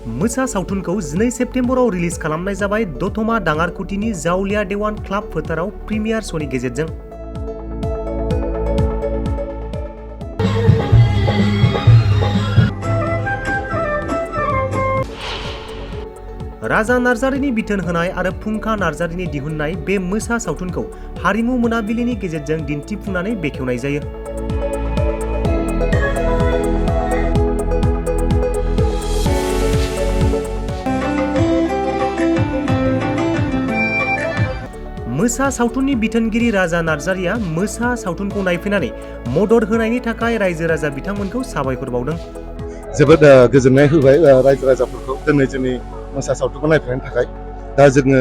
मोसा सावथुनखौ 12 सेप्तेम्बराव रिलिज खालामनाय जाबाय दतमा दाङारकुटिनि जावलिया देवान क्लाब फोथाराव प्रिमियार श'नि गेजेरजों। राजा नार्जारिनि बिथोन होनाय आरो फुंखा नार्जारिनि दिहुननाय बे मोसा सावथुनखौ हारिमु मोनाबिलिनि गेजेरजों दिन्थिफुंनानै बेखेवनाय जायो। मोसा सावथुननि बिथोनगिरि राजा नार्जारिया मोसा सावथुनखौ नायफैनानै मदद होनायनि थाखाय रायजो राजा बिथांमोनखौ साबायखर बावदों। जोबोद गोजोननाय होबाय रायजो राजाफोरखौ दिनै जोंनि मोसा सावथुनखौ नायफैनायनि थाखाय। दा जोङो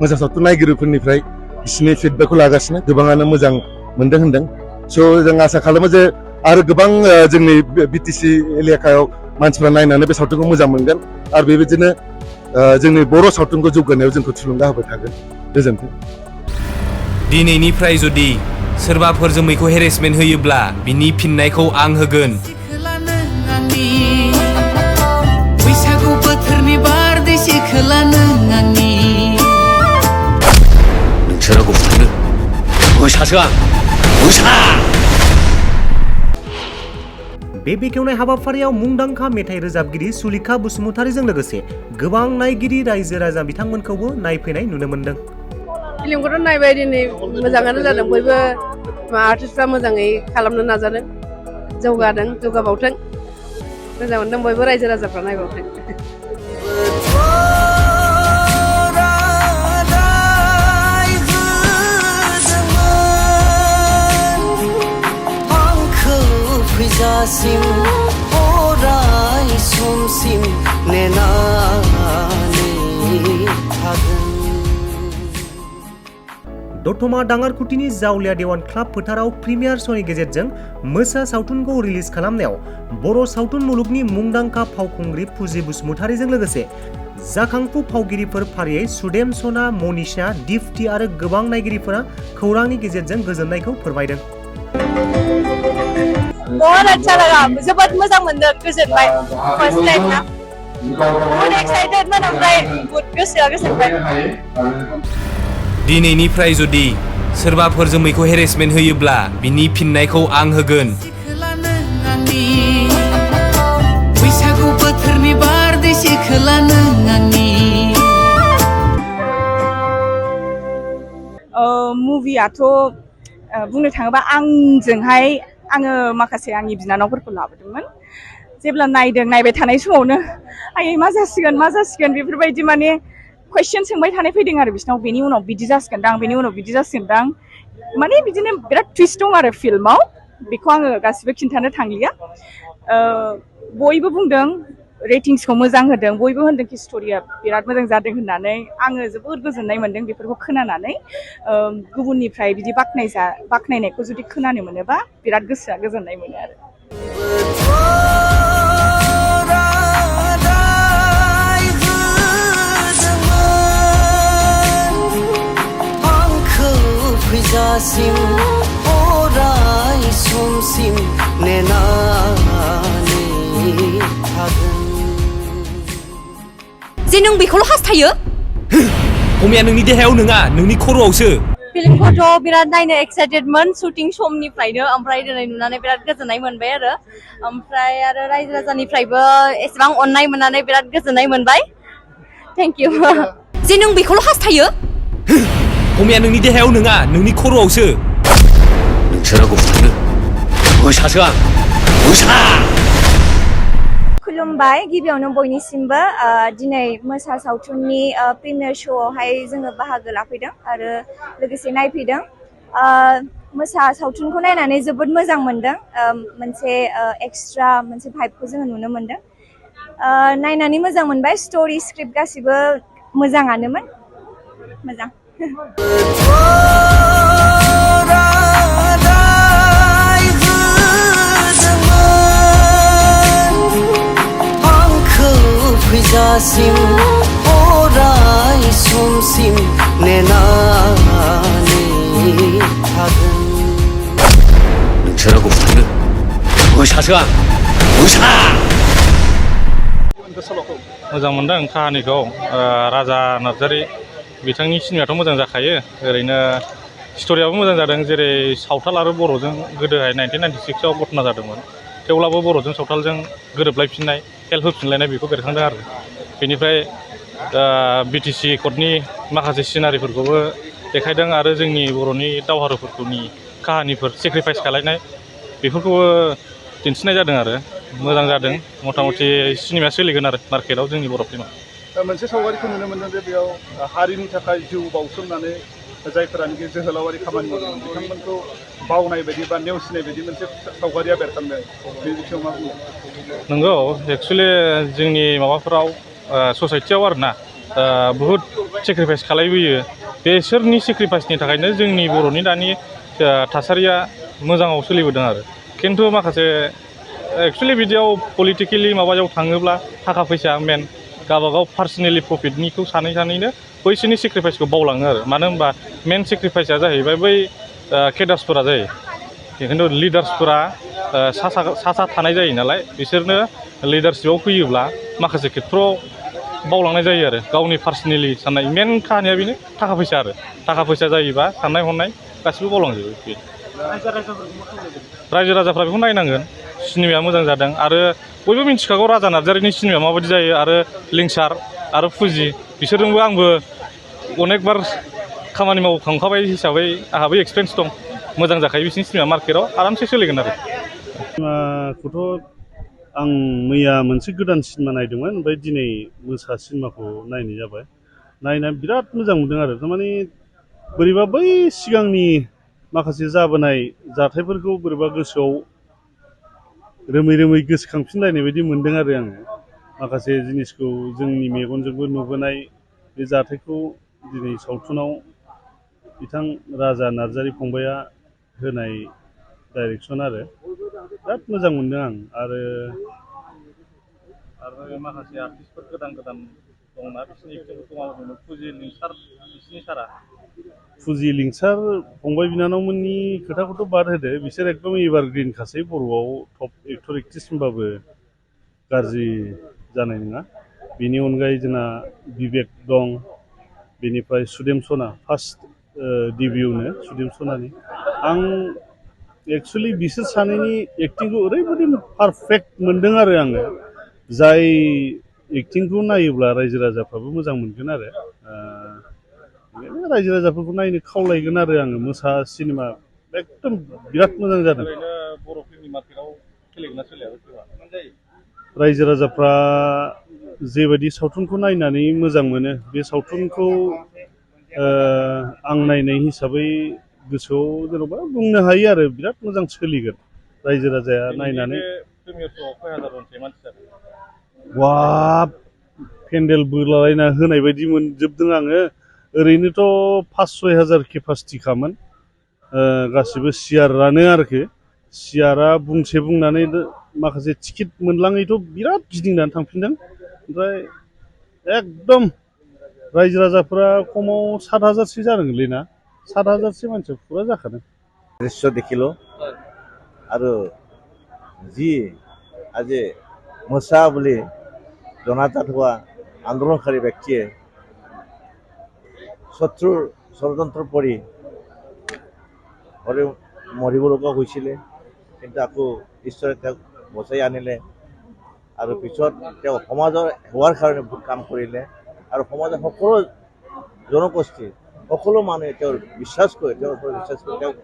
मोसा सावथुन नायगिरिफोरनिफ्राय बिसिनि फिडबेकखौ लागासिनो, गोबाङानो मोजां मोनदों होनदों। स' जों आसा खालामो जे आरो गोबां जोंनि बिटिसि एलेकायाव मानसिफ्रा नायनानै बे सावथुनखौ मोजां मोनगोन आरो बेबायदिनो जोंनि बर' सावथुनखौ जौगानायाव जोंखौ थुलुंगा होबाय थागोन। गोजोन्थों। दिनैनिफ्राय जुदि सोरबाफोर जोमैखौ हेरेसमेन्ट होयोब्ला बिनि फिननायखौ आं होगोन। बैसागु बोथोरनि बारदै सिखोला नों आंनि। नोंसोरो गथ'नो मोसासो आं मोसा। बे बेखेवनाय हाबाफारियाव मुंदांखा मेथाइ रोजाबगिरि सुलेखा बसुमतारीजों लोगोसे गोबां नायगिरि रायजो राजा बिथांमोनखौबो नायफैनाय नुनो मोन्दों। फिल्मखौथ' नायबाय दिनै मोजाङानो जादों, बयबो आर्टिस्टफ्रा मोजाङै खालामनो नाजादों, जौगादों, जौगाबावथों। मोजां मोनदों, बयबो रायजो राजाफ्रा नायबावथों। दतमा दाङारकुटिनि जावलिया देवान क्लाब फोथाराव प्रिमियार श'नि गेजेरजों मोसा सावथुनखौ रिलिज खालामनायाव बर' सावथुन मुलुगनि मुंदांखा फावखुंग्रि फुजि बसुमतारीजों लोगोसे जाखांफु फावगिरिफोर फारियै सुदेम सना, मनिषा, दिप्ति आरो गोबां नायगिरिफोरा खौरांनि गेजेरजों गोजोननायखौ फोरमायदों। बहुत अच्छा लगा, जोबोद मोजां मोनदों, गोजोनबाय। फर्स्ट टाइम ना बहुत एक्साइटेडमोन, ओमफ्राय बहुत गोसोआ गोजोनबाय। दिनैनिफ्राय जुदि सोरबाफोर जोमैखौ हेरेसमेन्ट होयोब्ला बिनि फिननायखौ आं होगोन। बैसागु बोथोरनि बारदै सिखोला नों आंनि। मुभियाथ' बुंनो थाङोबा आङो माखासे आंनि बिनानावफोरखौ लाबोदोंमोन। जेब्ला नायबाय थानाय समावनो आयै मा जासिगोन बेफोरबायदि माने कुइसन सोंबाय थानाय फैदों आरो बिसनाव। बेनि उनाव बिदि जासिगोनदां, बेनि उनाव बिदि जासिगोनदां, माने बिदिनो बिराद टुइस्ट दं आरो फिल्माव। बेखौ आङो गासिबो खिन्थानो थांलिया। बयबो बुंदों, रेटिंसखौ मोजां होदों, बयबो होनदों कि स्ट'रिया बिराद मोजां जादों होननानै। आङो जोबोद गोजोननाय मोन्दों बेफोरखौ खोनानानै। गुबुननिफ्राय बिदि बाख्नायनायखौ जुदि खोनानो मोनोबा बिराद गोसोआ गोजोननाय मोनो आरो। जे नों बेखौल' हास्थायो? अमाया नोंनि देहायाव नङा, नोंनि खर'आवसो। फिल्मखौथ' बिराद नायनो एक्साइटेडमोन शुटिं समनिफ्रायनो, ओमफ्राय दिनै नुनानै बिराद गोजोननाय मोनबाय आरो। ओमफ्राय आरो रायजो राजानिफ्रायबो एसेबां अननाय मोननानै बिराद गोजोननाय मोनबाय। Thank you. जे नों बेखौल' हास्थायो? अमाया नोंनि देहायाव नङा, नोंनि खर'आवसो। नोंसोरो गथ'नो मोसासो आं मोसा। खुलुमबाय गिबियावनो बयनिसिमबो। दिनै मोसा सावथुननि प्रिमियार श'आवहाय जोङो बाहागो लाफैदों आरो लोगोसे नायफैदों। मोसा सावथुनखौ नायनानै जोबोद मोजां मोनदों। मोनसे एक्सट्रा मोनसे भाइबखौ जोङो नुनो मोनदों। नायनानै मोजां मोनबाय। स्ट'रि, स्क्रिप्ट गासिबो मोजाङानोमोन। मोजां। नोंसोरो गथ'नो मोसासो आं मोसा। मोजां मोनदों काहानिखौ राजा नार्जारि बिथांनि सिनेमायाथ' मोजां जाखायो ओरैनो स्ट'रियाबो मोजां जादों जेरै सावथाल आरो बर'जों गोदोहाय 1996आव घटना जादोंमोन थेवब्लाबो बर'जों सावथालजों गोरोबलायफिननाय हेल्प होफिनलायनाय बेखौ बेरखांदों आरो बेनिफ्राय BTC कर्टनि माखासे सिनारिफोरखौबो देखायदों आरो जोंनि बर'नि दावहारुफोरनि काहानिफोर सेक्रिफाइस खालायनाय बेफोरखौबो दिन्थिनाय जादों आरो मोजां जादों मथा मथि सिनेमाया सोलिगोन आरो मार्केटआव जोंनि बर' फिल्मा मोनसे सावगारिखौ नुनो मोनदों जे बेयाव हारिनि थाखाय जिउ बाउसोमनानै जायफोरानोखि जोहोलावारि खामानि मावदों बिथांमोनखौ बावनाय बायदि बा नेवसिनाय बायदि मोनसे सावगारिया बेरखांदों बे बिथिङाव मा बुङो नंगौ एक्सुवेलि जोंनि माबाफोराव ससाइटियाव आरोना बुहुद सेक्रिफाइस खालायबोयो बेसोरनि सेक्रिफाइसनि थाखायनो जोंनि बर'नि दानि थासारिया मोजाङाव सोलिबोदों आरो खिन्थु माखासे एक्सुवेलि बिदियाव पलिटिकेलि माबायाव थाङोब्ला थाखा फैसा मेन गावबागाव पार्सनेलि प्रफिटनिखौ सानैनो बैसोरनि सेक्रिफाइसखौ बावलाङो आरो मानो होनबा मेन सेक्रिफाइसआ जाहैबाय बै केडार्सफोरा जायो खिन्थु लिडार्सफोरा सा थानाय जायो नालाय बिसोरनो लिडारशिपआव फैयोब्ला माखासे खेथ्रआव बावलांनाय जायो आरो गावनि पार्सनेलि साननाय मेन खाहानिया बेनो थाखा फैसा आरो थाखा फैसा जायोबा साननाय हनाय गासिबो बावलांजोबो बे रायजो राजाफ्रा बेखौ नायनांगोन सिनेमाया मोजां जादों आरो बयबो मिन्थिखागौ राजा नार्जारिनि सिनेमाया माबायदि जायो आरो लिंसार आरो फुजि बिसोरजोंबो आंबो अनेकबार खामानि मावखांखाबाय हिसाबै आंहाबो एक्सपिरियेन्स दं मोजां जाखायो बिसिनि सिनेमा मार्केटआव आरामसे सोलिगोन आरो सिनेमाखौथ' आं मैया मोनसे गोदान सिनेमा नायदोंमोन ओमफ्राय दिनै मोसा सिनेमाखौ नायनाय जाबाय नायनानै बिराद मोजां मोनदों आरो थारमाने बोरैबा बै सिगांनि माखासे जाबोनाय जाथायफोरखौ बोरैबा गोसोआव रोमै रोमै गोसोखांफिनलायनाय बायदि मोनदों आरो आङो माखासे जिनिसखौ जोंनि मेगनजोंबो नुबोनाय बे जाथायखौ दिनै सावथुनाव बिथां राजा नार्जारि फंबाया होनाय डाइरेक्सन आरो बिराद मोजां मोनदों आं आरो माखासे आर्टिस्टफोर गोदान दंना बिसिनि एक्टिंफोरखौ फुजि लिंसार बिसिनि सारा फुजि लिंसार फंबाय बिनानावमोननि खोथाखौथ' बाद होदो बिसोर एकदम एभारग्रिनखासै बर'आव टप एक्टर एक्ट्रिस होनबाबो गाज्रि जानाय नङा बेनि अनगायै जोंना बिबेक दं बेनिफ्राय सुदेम सना फार्स्ट डिबिउनो सुदेम सनानि आं एक्सुवेलि बिसोर सानैनि एक्टिंखौ ओरैबायदि पारफेक्ट मोनदों आरो आङो जाय एक्टिंखौ नायोब्ला रायजो राजाफ्राबो मोजां मोनगोन आरो रायजो राजाफोरखौ नायनो खावलायगोन आरो आङो मोसा सिनेमा एकदम बिराद मोजां जादों बर' फिल्मनि मार्केटआव सोलिगोनना सोलिया रायजो राजाफ्रा जेबायदि सावथुनखौ नायनानै मोजां मोनो बे सावथुनखौ आं नायनाय हिसाबै गोसोआव जेन'बा बुंनो हायो आरो बिराद मोजां सोलिगोन रायजो राजाया नायनानै वाब पेन्डेल बोलायना होनाय बायदि मोनजोबदों आङो ओरैनोथ' 5-6 हाजार केपासिटिखामोन गासिबो सियारानो आरोखि सियारा बुंसे बुंनानै माखासे टिकेट मोनलाङैथ' बिराद गिदिंनानै थांफिनदों ओमफ्राय एकदम रायजो राजाफ्रा खमाव 7,000सो जादोंलै ना 7,000सो मानसिया फुरा जाखादों दृश्य দেখিলো আৰু যি আজি মোচা বুলি জনাজাত হোৱা আন্দোলনকাৰী ব্যক্তিয়ে শত্ৰুৰ ষড়যন্ত্ৰ কৰি মৰিব লগা হৈছিলে কিন্তু আকৌ ঈশ্বৰে তেওঁক বচাই আনিলে আৰু পিছত তেওঁ সমাজৰ হোৱাৰ কাৰণে বহুত কাম কৰিলে আৰু সমাজৰ সকলো জনগোষ্ঠী সকলো মানুহে তেওঁৰ বিশ্বাস কৰে তেওঁৰ ওপৰত বিশ্বাস কৰি তেওঁক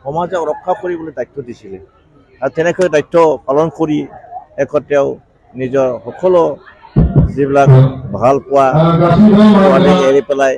সমাজক ৰক্ষা কৰিবলৈ দায়িত্ব দিছিলে আৰু তেনেকৈ দায়িত্ব পালন কৰি শেষত তেওঁ নিজৰ সকলো যিবিলাক ভাল পোৱা এৰি পেলাই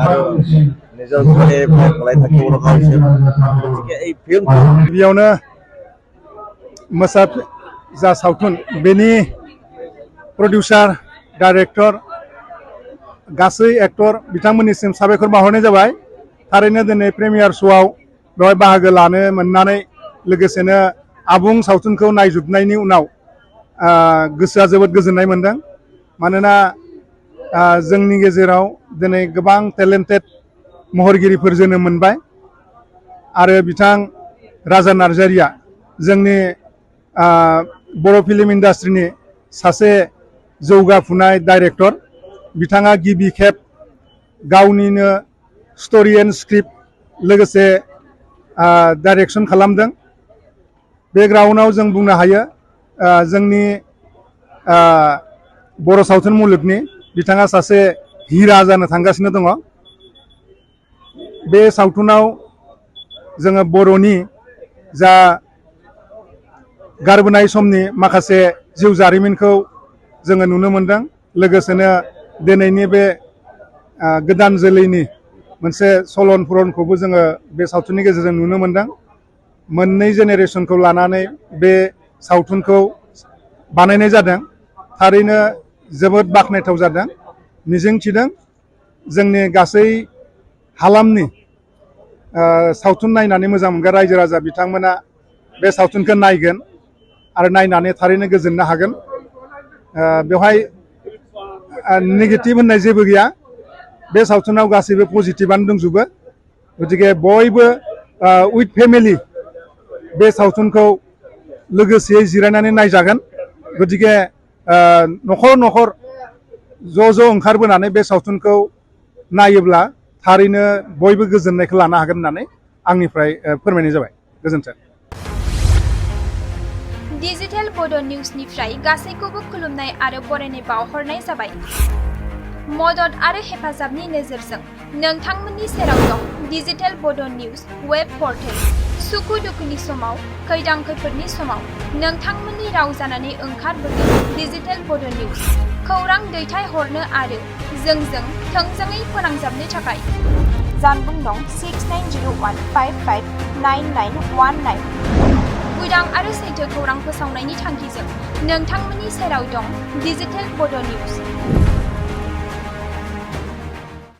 আৰু নিজৰ ঘৰ এৰি পেলাই থাকিব লগা হৈছিল গতিকে এই ফিল্মটো गिबियावनो मोसा जा सावथुन बेनि प्रडिउसार डाइरेक्टर गासै एक्टर बिथांमोननिसिम साबायखर बावहरनाय जाबाय थारैनो दिनै प्रिमियार श'आव बेवहाय बाहागो लानो मोननानै लोगोसेनो आबुं सावथुनखौ नायजोबनायनि उनाव गोसोआ जोबोद गोजोननाय मोनदों मानोना जोंनि गेजेराव दिनै गोबां टेलेन्टेड महरगिरिफोर जोनोम मोनबाय आरो बिथां राजा नार्जारिया जोंनि बर' फिल्म इन्डास्ट्रिनि सासे जौगाफुनाय डाइरेक्टर बिथाङा गिबि खेब गावनिनो स्टोरी एन्ड स्क्रिप्ट लोगोसे डाइरेक्शन खालामदों बे ग्राउन्डआव जों बुंनो हायो जोंनि बर' सावथुन मुलुगनि बिथाङा सासे हिरा जानो थांगासिनो दङ बे सावथुनाव जोङो बर'नि जा गारबोनाय समनि माखासे जिउ जारिमिनखौ जोङो नुनो मोनदों लोगोसेनो दिनैनि बे गोदान जोलैनि मोनसे सलन पुरनखौबो जोङो बे सावथुननि गेजेरजों नुनो मोनदों मोननै जेनेरेशनखौ लानानै बे सावथुनखौ बानायनाय जादों थारैनो जोबोद बाख्नायथाव जादों मिजिंथिदों जोंनि गासै हालामनि सावथुन नायनानै मोजां मोनग्रा रायजो राजा बिथांमोना बे सावथुनखौ नायगोन आरो नायनानै थारैनो गोजोननो हागोन बेवहाय नेगेटिभ होननाय जेबो गैया बे सावथुनाव गासैबो पजिटिभानो दंजोबो गतिके बयबो उइथ फेमिलि बे सावथुनखौ लोगोसेयै जिरायनानै नायजागोन गतिके न'खर न'खर ज' ओंखारबोनानै बे सावथुनखौ नायोब्ला थारैनो बयबो गोजोननायखौ लानो हागोन होननानै आंनिफ्राय फोरमायनाय जाबाय गोजोन्थों डिजिटेल बड' निउसनिफ्राय गासैखौबो खुलुमनाय आरो बरायनाय बावहरनाय जाबाय मदद आरो हेफाजाबनि नोजोरजों नोंथांमोननि सेराव दं डिजिटेल बड' निउस वेब पर्टेल सुखु दुखुनि समाव खैदां खैफोदनि समाव नोंथांमोननि राव जानानै ओंखारबोगोन डिजिटेल बड' निउस खौरां दैथायहरनो आरो जोंजों थोंजोङै फोनांजाबनो थाखाय जानबुं नं 6901559919 उदां आरो सैथो खौरां फोसावनायनि थांखिजों नोंथांमोननि सेराव दं डिजिटेल बड' निउस